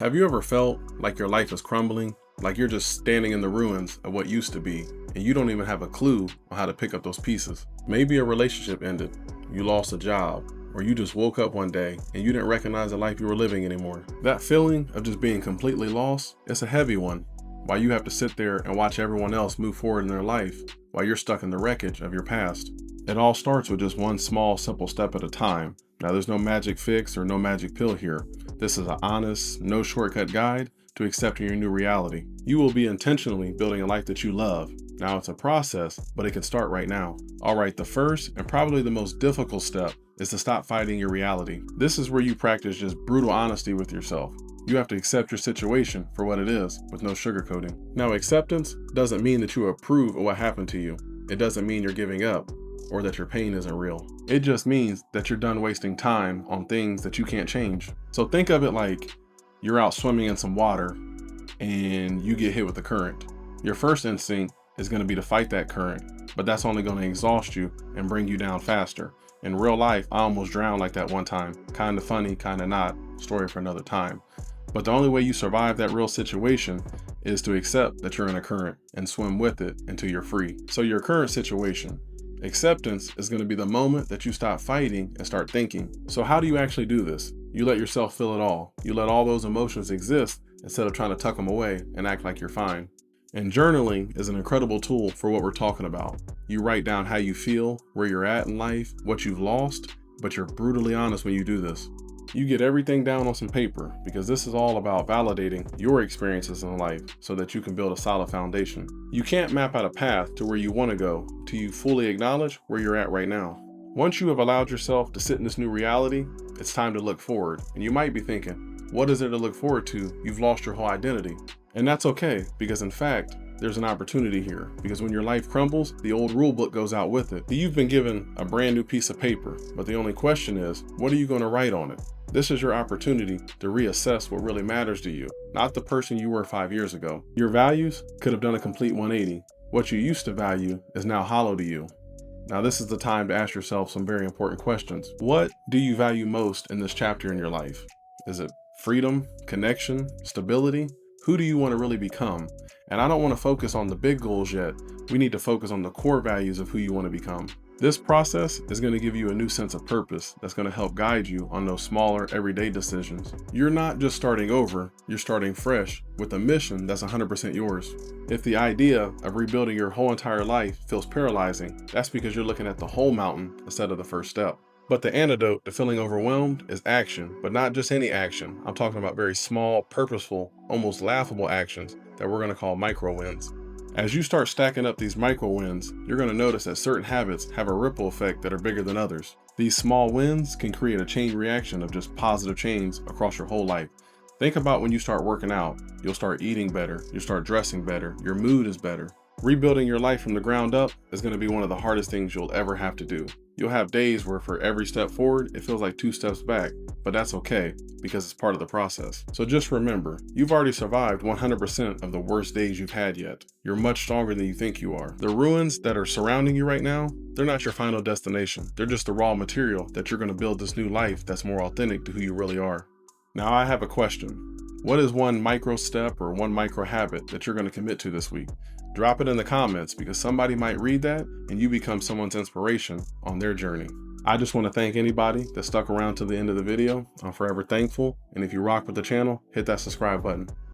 Have you ever felt like your life is crumbling? Like you're just standing in the ruins of what used to be, and you don't even have a clue on how to pick up those pieces? Maybe a relationship ended, you lost a job, or you just woke up one day and you didn't recognize the life you were living anymore. That feeling of just being completely lost, it's a heavy one. While you have to sit there and watch everyone else move forward in their life, while you're stuck in the wreckage of your past. It all starts with just one small, simple step at a time. Now, there's no magic fix or no magic pill here. This is an honest, no shortcut guide to accepting your new reality. You will be intentionally building a life that you love. Now, it's a process, but it can start right now. All right, the first and probably the most difficult step is to stop fighting your reality. This is where you practice just brutal honesty with yourself. You have to accept your situation for what it is, with no sugarcoating. Now, acceptance doesn't mean that you approve of what happened to you. It doesn't mean you're giving up or that your pain isn't real. It just means that you're done wasting time on things that you can't change. So think of it like you're out swimming in some water and you get hit with the current. Your first instinct is going to be to fight that current, but that's only going to exhaust you and bring you down faster. In real life, I almost drowned like that one time. Kind of funny, kind of not. Story for another time. But the only way you survive that real situation is to accept that you're in a current and swim with it until you're free. So your current situation, acceptance is going to be the moment that you stop fighting and start thinking. So how do you actually do this? You let yourself feel it all. You let all those emotions exist instead of trying to tuck them away and act like you're fine. And journaling is an incredible tool for what we're talking about. You write down how you feel, where you're at in life, what you've lost, but you're brutally honest when you do this. You get everything down on some paper because this is all about validating your experiences in life so that you can build a solid foundation. You can't map out a path to where you want to go till you fully acknowledge where you're at right now. Once you have allowed yourself to sit in this new reality, it's time to look forward. And you might be thinking, what is there to look forward to? You've lost your whole identity. And that's okay, because in fact, there's an opportunity here, because when your life crumbles, the old rule book goes out with it. You've been given a brand new piece of paper, but the only question is, what are you going to write on it? This is your opportunity to reassess what really matters to you, not the person you were 5 years ago. Your values could have done a complete 180. What you used to value is now hollow to you. Now, this is the time to ask yourself some very important questions. What do you value most in this chapter in your life? Is it freedom, connection, stability? Who do you want to really become? And I don't want to focus on the big goals yet. We need to focus on the core values of who you want to become. This process is going to give you a new sense of purpose that's going to help guide you on those smaller, everyday decisions. You're not just starting over, you're starting fresh with a mission that's 100% yours. If the idea of rebuilding your whole entire life feels paralyzing, that's because you're looking at the whole mountain instead of the first step. But the antidote to feeling overwhelmed is action, but not just any action. I'm talking about very small, purposeful, almost laughable actions that we're going to call micro wins. As you start stacking up these micro wins, you're going to notice that certain habits have a ripple effect that are bigger than others. These small wins can create a chain reaction of just positive change across your whole life. Think about when you start working out, you'll start eating better, you'll start dressing better, your mood is better. Rebuilding your life from the ground up is going to be one of the hardest things you'll ever have to do. You'll have days where for every step forward, it feels like 2 steps back, but that's okay because it's part of the process. So just remember, you've already survived 100% of the worst days you've had yet. You're much stronger than you think you are. The ruins that are surrounding you right now, they're not your final destination. They're just the raw material that you're going to build this new life that's more authentic to who you really are. Now I have a question. What is one micro step or one micro habit that you're going to commit to this week? Drop it in the comments because somebody might read that and you become someone's inspiration on their journey. I just want to thank anybody that stuck around to the end of the video. I'm forever thankful. And if you rock with the channel, hit that subscribe button.